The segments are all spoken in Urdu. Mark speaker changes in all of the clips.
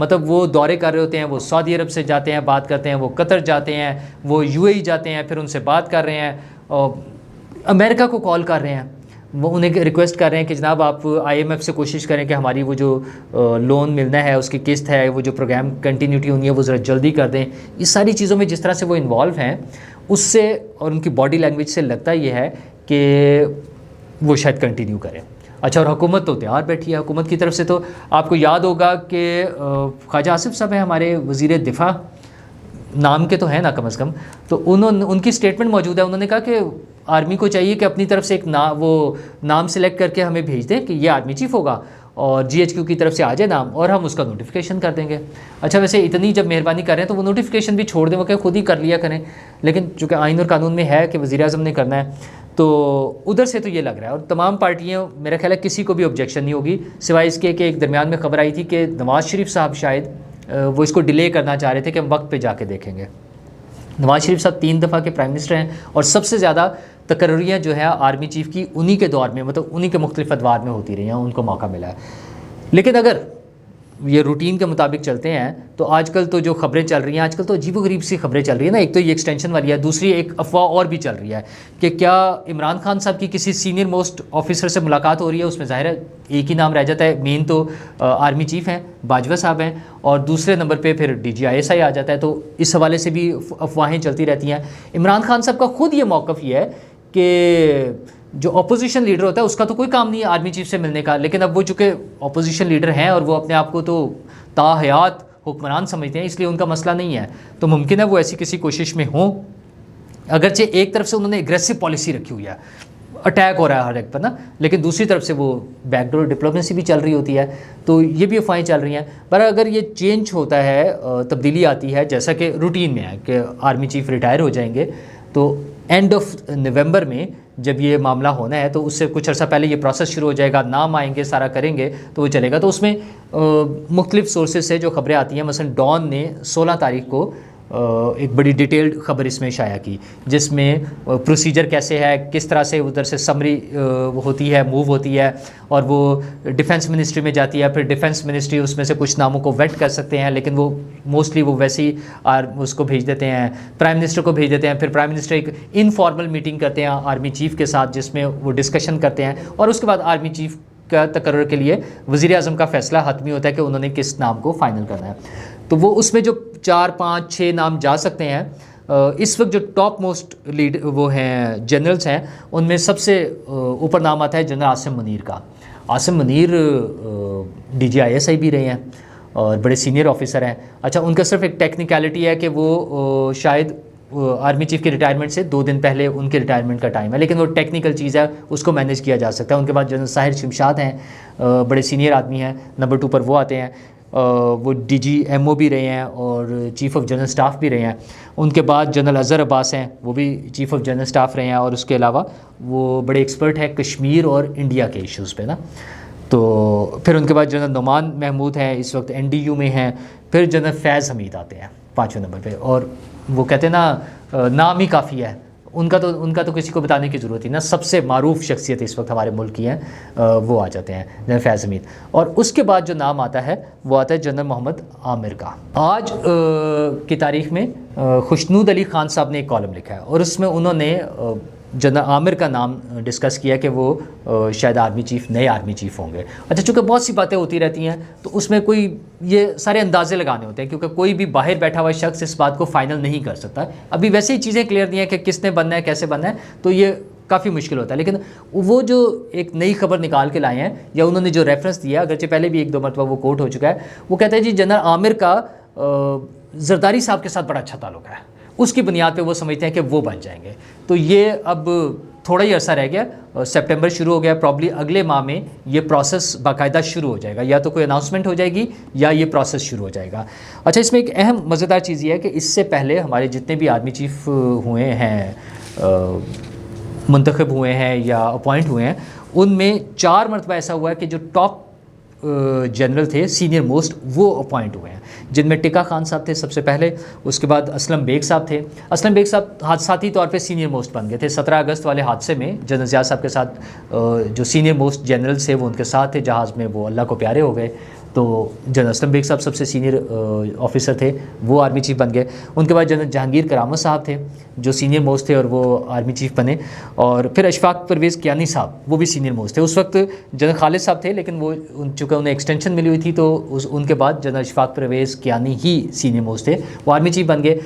Speaker 1: مطلب وہ دورے کر رہے ہوتے ہیں, وہ سعودی عرب سے جاتے ہیں بات کرتے ہیں, وہ قطر جاتے ہیں, وہ UAE جاتے ہیں, پھر ان سے بات کر رہے ہیں, اور امریکہ کو کال کر رہے ہیں, وہ انہیں ریکویسٹ کر رہے ہیں کہ جناب آپ IMF سے کوشش کریں کہ ہماری وہ جو لون ملنا ہے اس کی قسط ہے, وہ جو پروگرام کنٹینیوٹی ہونی ہے وہ ذرا جلدی کر دیں. اس ساری چیزوں میں جس طرح سے وہ انوالو ہیں اس سے اور ان کی باڈی لینگویج سے لگتا یہ ہے کہ وہ شاید کنٹینیو کریں. اچھا, اور حکومت تو تیار بیٹھی ہے. حکومت کی طرف سے تو آپ کو یاد ہوگا کہ خواجہ آصف صاحب ہیں ہمارے وزیر دفاع, نام کے تو ہیں نا کم از کم, تو ان کی سٹیٹمنٹ موجود ہے. انہوں نے کہا کہ آرمی کو چاہیے کہ اپنی طرف سے ایک نام سلیکٹ کر کے ہمیں بھیج دیں کہ یہ آرمی چیف ہوگا, اور GHQ کی طرف سے آ جائے نام, اور ہم اس کا نوٹیفیکیشن کر دیں گے. اچھا, ویسے اتنی جب مہربانی کر رہے ہیں تو وہ نوٹیفیکیشن بھی چھوڑ دیں, وہ کہ خود ہی کر لیا کریں, لیکن چونکہ آئین اور قانون میں ہے کہ وزیر اعظم نے کرنا ہے, تو ادھر سے تو یہ لگ رہا ہے. اور تمام پارٹیاں, میرا خیال ہے کسی کو بھی آبجیکشن نہیں ہوگی سوائے اس کے کہ ایک درمیان میں خبر آئی تھی کہ نواز شریف صاحب شاید وہ اس کو ڈیلے کرنا چاہ رہے تھے کہ ہم وقت پہ جا کے دیکھیں گے. نواز شریف صاحب 3 دفعہ کے پرائم منسٹر ہیں, اور سب سے زیادہ تقرریاں جو ہے آرمی چیف کی انہی کے دور میں, مطلب انہی کے مختلف ادوار میں ہوتی رہی ہیں, ان کو موقع ملا ہے. لیکن اگر یہ روٹین کے مطابق چلتے ہیں تو آج کل تو جو خبریں چل رہی ہیں, آج کل تو عجیب و غریب سی خبریں چل رہی ہیں نا. ایک تو یہ ایکسٹینشن والی ہے, دوسری ایک افواہ اور بھی چل رہی ہے کہ کیا عمران خان صاحب کی کسی سینئر موسٹ آفیسر سے ملاقات ہو رہی ہے. اس میں ظاہر ہے ایک ہی نام رہ جاتا ہے, مین تو آرمی چیف ہیں, باجوہ صاحب ہیں, اور دوسرے نمبر پہ پھر DG ISI آ جاتا ہے. تو اس حوالے سے بھی افواہیں چلتی رہتی ہیں. عمران خان صاحب کا خود یہ موقف یہ ہے کہ جو اپوزیشن لیڈر ہوتا ہے اس کا تو کوئی کام نہیں ہے آرمی چیف سے ملنے کا, لیکن اب وہ چونکہ اپوزیشن لیڈر ہیں اور وہ اپنے آپ کو تو تاحیات حکمران سمجھتے ہیں, اس لیے ان کا مسئلہ نہیں ہے. تو ممکن ہے وہ ایسی کسی کوشش میں ہوں, اگرچہ ایک طرف سے انہوں نے ایگریسو پالیسی رکھی ہوئی ہے, اٹیک ہو رہا ہے ہر ایک پر نا, لیکن دوسری طرف سے وہ بیک ڈور ڈپلومیسی بھی چل رہی ہوتی ہے. تو یہ بھی افواہیں چل رہی ہیں. پر اگر یہ چینج ہوتا ہے, تبدیلی آتی ہے, جیسا کہ روٹین میں ہے کہ آرمی چیف ریٹائر ہو جائیں گے, تو اینڈ آف نومبر میں جب یہ معاملہ ہونا ہے تو اس سے کچھ عرصہ پہلے یہ پروسیس شروع ہو جائے گا, نام آئیں گے, سارا کریں گے تو وہ چلے گا. تو اس میں مختلف سورسز سے جو خبریں آتی ہیں, مثلا ڈان نے 16 تاریخ کو ایک بڑی ڈیٹیلڈ خبر اس میں شائع کی, جس میں پروسیجر کیسے ہے, کس طرح سے ادھر سے سمری ہوتی ہے, موو ہوتی ہے, اور وہ ڈیفنس منسٹری میں جاتی ہے. پھر ڈیفنس منسٹری اس میں سے کچھ ناموں کو ویٹ کر سکتے ہیں, لیکن وہ موسٹلی وہ ویسے ہی اس کو بھیج دیتے ہیں, پرائم منسٹر کو بھیج دیتے ہیں. پھر پرائم منسٹر ایک انفارمل میٹنگ کرتے ہیں آرمی چیف کے ساتھ, جس میں وہ ڈسکشن کرتے ہیں, اور اس کے بعد آرمی چیف کا تقرر کے لیے وزیر اعظم کا فیصلہ حتمی ہوتا ہے کہ انہوں نے کس نام کو فائنل کرنا ہے. تو وہ اس میں جو 4 5 6 نام جا سکتے ہیں, اس وقت جو ٹاپ موسٹ لیڈ وہ ہیں جنرلز ہیں, ان میں سب سے اوپر نام آتا ہے جنرل عاصم منیر کا. عاصم منیر DG ISI بھی رہے ہیں اور بڑے سینئر آفیسر ہیں. اچھا, ان کا صرف ایک ٹیکنیکلٹی ہے کہ وہ شاید آرمی چیف کی ریٹائرمنٹ سے 2 دن پہلے ان کے ریٹائرمنٹ کا ٹائم ہے, لیکن وہ ٹیکنیکل چیز ہے, اس کو مینیج کیا جا سکتا ہے. ان کے بعد جنرل ساحر شمشاد ہیں, بڑے سینئر آدمی ہیں, نمبر 2 پر وہ آتے ہیں, وہ DG MO بھی رہے ہیں اور چیف آف جنرل اسٹاف بھی رہے ہیں. ان کے بعد جنرل اظہر عباس ہیں, وہ بھی چیف آف جنرل اسٹاف رہے ہیں, اور اس کے علاوہ وہ بڑے ایکسپرٹ ہیں کشمیر اور انڈیا کے ایشوز پہ نا. تو پھر ان کے بعد جنرل نعمان محمود ہیں, اس وقت NDU میں ہیں. پھر جنرل فیض حمید آتے ہیں 5ویں نمبر پہ, اور وہ کہتے ہیں نا نام ہی کافی ہے ان کا تو کسی کو بتانے کی ضرورت ہی نا. سب سے معروف شخصیت اس وقت ہمارے ملک کی ہیں, وہ آ جاتے ہیں جنرل فیض حمید. اور اس کے بعد جو نام آتا ہے وہ آتا ہے جنرل محمد عامر کا. آج کی تاریخ میں خوشنود علی خان صاحب نے ایک کالم لکھا ہے, اور اس میں انہوں نے جنرل عامر کا نام ڈسکس کیا کہ وہ شاید نئے آرمی چیف ہوں گے. اچھا, چونکہ بہت سی باتیں ہوتی رہتی ہیں تو اس میں کوئی یہ سارے اندازے لگانے ہوتے ہیں, کیونکہ کوئی بھی باہر بیٹھا ہوا شخص اس بات کو فائنل نہیں کر سکتا. ابھی ویسے ہی چیزیں کلیئر نہیں ہیں کہ کس نے بننا ہے, کیسے بننا ہے, تو یہ کافی مشکل ہوتا ہے. لیکن وہ جو ایک نئی خبر نکال کے لائے ہیں, یا انہوں نے جو ریفرنس دیا, اگرچہ پہلے بھی 1-2 مرتبہ وہ کوٹ ہو چکا ہے, وہ کہتا ہے جی جنرل عامر کا زرداری صاحب کے ساتھ بڑا اچھا تعلق ہے, اس کی بنیاد پہ وہ سمجھتے ہیں کہ وہ بن جائیں گے. تو یہ اب تھوڑا ہی عرصہ رہ گیا, سپٹمبر شروع ہو گیا, پرابلی اگلے ماہ میں یہ پروسیس باقاعدہ شروع ہو جائے گا, یا تو کوئی اناؤنسمنٹ ہو جائے گی یا یہ پروسیس شروع ہو جائے گا. اچھا, اس میں ایک اہم مزیدار چیز یہ ہے کہ اس سے پہلے ہمارے جتنے بھی آرمی چیف ہوئے ہیں, منتخب ہوئے ہیں یا اپوائنٹ ہوئے ہیں, ان میں 4 مرتبہ ایسا ہوا ہے کہ جو ٹاپ جنرل تھے سینئر موسٹ وہ اپوائنٹ ہوئے ہیں, جن میں ٹکا خان صاحب تھے سب سے پہلے, اس کے بعد اسلم بیگ صاحب تھے. اسلم بیگ صاحب حادثاتی طور پہ سینئر موسٹ بن گئے تھے 17 اگست والے حادثے میں. جنرل ضیاء صاحب کے ساتھ جو سینئر موسٹ جنرل تھے وہ ان کے ساتھ تھے جہاز میں, وہ اللہ کو پیارے ہو گئے. تو جنرل اسلم بیگ صاحب سب سے سینئر آفیسر تھے، وہ آرمی چیف بن گئے. ان کے بعد جنرل جہانگیر کرامت صاحب تھے جو سینئر موسٹ تھے اور وہ آرمی چیف بنے. اور پھر اشفاق پرویز کیانی صاحب وہ بھی سینئر موسٹ تھے. اس وقت جنرل خالد صاحب تھے لیکن وہ چونکہ انہیں ایکسٹینشن ملی ہوئی تھی تو ان کے بعد جنرل اشفاق پرویز کیانی ہی سینئر موسٹ تھے، وہ آرمی چیف بن گئے.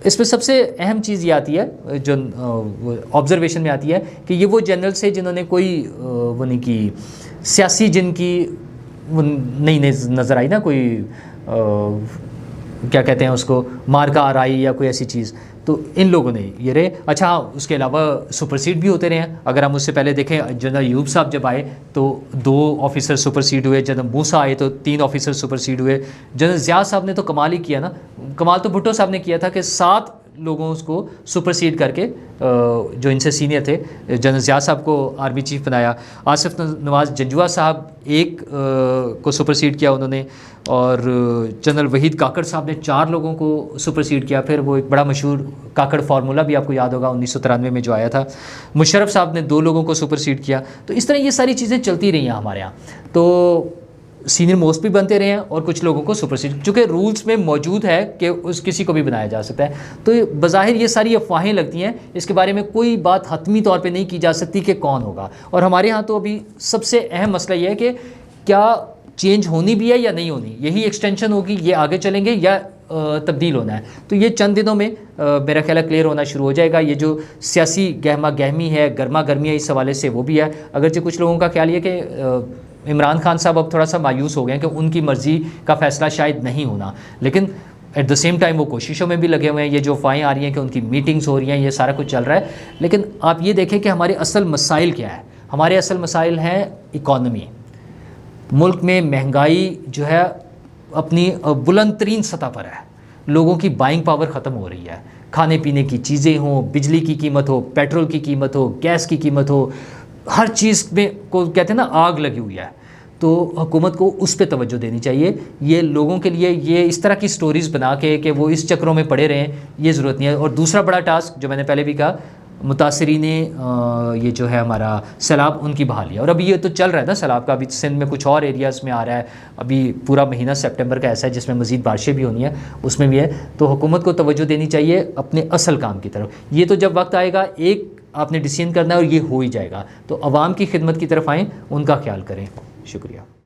Speaker 1: اس میں سب سے اہم چیز یہ آتی ہے جو آبزرویشن میں آتی ہے کہ یہ وہ جنرلس ہیں جنہوں نے کوئی وہ نہیں کی سیاسی، جن کی وہ نہیں نظر آئی نا کوئی کیا کہتے ہیں اس کو مارکا آرائی یا کوئی ایسی چیز، تو ان لوگوں نے یہ رہے. اچھا اس کے علاوہ سپرسیڈ بھی ہوتے رہے ہیں. اگر ہم اس سے پہلے دیکھیں جنرل ایوب صاحب جب آئے تو 2 آفیسر سپرسیڈ ہوئے، جنرل موسیٰ آئے تو 3 آفیسر سپرسیڈ ہوئے. جنرل ضیاء صاحب نے تو کمال ہی کیا نا، کمال تو بھٹو صاحب نے کیا تھا کہ 7 لوگوں اس کو سپرسیڈ کر کے جو ان سے سینئر تھے جنرل ضیاء صاحب کو آرمی چیف بنایا. آصف نواز جنجوعہ صاحب 1 کو سپرسیڈ کیا انہوں نے، اور جنرل وحید کاکڑ صاحب نے 4 لوگوں کو سپرسیڈ کیا. پھر وہ ایک بڑا مشہور کاکڑ فارمولہ بھی آپ کو یاد ہوگا 1993 میں جو آیا تھا. مشرف صاحب نے 2 لوگوں کو سپرسیڈ کیا. تو اس طرح یہ ساری چیزیں چلتی رہی ہیں ہمارے یہاں. تو سینئر موسٹ بھی بنتے رہے ہیں اور کچھ لوگوں کو سپرسیڈ، چونکہ رولز میں موجود ہے کہ کسی کو بھی بنایا جا سکتا ہے. تو بظاہر یہ ساری افواہیں لگتی ہیں، اس کے بارے میں کوئی بات حتمی طور پہ نہیں کی جا سکتی کہ کون ہوگا. اور ہمارے ہاں تو ابھی سب سے اہم مسئلہ یہ ہے کہ کیا چینج ہونی بھی ہے یا نہیں ہونی، یہی ایکسٹینشن ہوگی، یہ آگے چلیں گے یا تبدیل ہونا ہے. تو یہ چند دنوں میں میرا خیال ہے کلیئر ہونا شروع ہو جائے گا. یہ جو سیاسی گہما گہمی ہے، گرما گرمی ہے اس حوالے سے وہ بھی ہے. اگرچہ کچھ لوگوں کا خیال یہ کہ عمران خان صاحب اب تھوڑا سا مایوس ہو گئے ہیں کہ ان کی مرضی کا فیصلہ شاید نہیں ہونا، لیکن ایٹ دا سیم ٹائم وہ کوششوں میں بھی لگے ہوئے ہیں. یہ جو افواہیں آ رہی ہیں کہ ان کی میٹنگز ہو رہی ہیں، یہ سارا کچھ چل رہا ہے. لیکن آپ یہ دیکھیں کہ ہمارے اصل مسائل کیا ہے. ہمارے اصل مسائل ہیں اکانومی. ملک میں مہنگائی جو ہے اپنی بلند ترین سطح پر ہے. لوگوں کی بائنگ پاور ختم ہو رہی ہے. کھانے پینے کی چیزیں ہوں، بجلی کی قیمت ہو، پیٹرول کی قیمت ہو، گیس کی قیمت ہو، ہر چیز میں کو کہتے ہیں نا آگ لگی ہوئی ہے. تو حکومت کو اس پہ توجہ دینی چاہیے. یہ لوگوں کے لیے یہ اس طرح کی سٹوریز بنا کے کہ وہ اس چکروں میں پڑے رہیں، یہ ضرورت نہیں ہے. اور دوسرا بڑا ٹاسک جو میں نے پہلے بھی کہا، متاثرین یہ جو ہے ہمارا سیلاب، ان کی بحالی. اور ابھی یہ تو چل رہا ہے نا سیلاب کا، ابھی سندھ میں کچھ اور ایریاز میں آ رہا ہے. ابھی پورا مہینہ سپٹمبر کا ایسا ہے جس میں مزید بارشیں بھی ہونی ہیں، اس میں بھی ہے. تو حکومت کو توجہ دینی چاہیے اپنے اصل کام کی طرف. یہ تو جب وقت آئے گا ایک آپ نے ڈیسیژن کرنا ہے اور یہ ہو ہی جائے گا. تو عوام کی خدمت کی طرف آئیں، ان کا خیال کریں. شکریہ.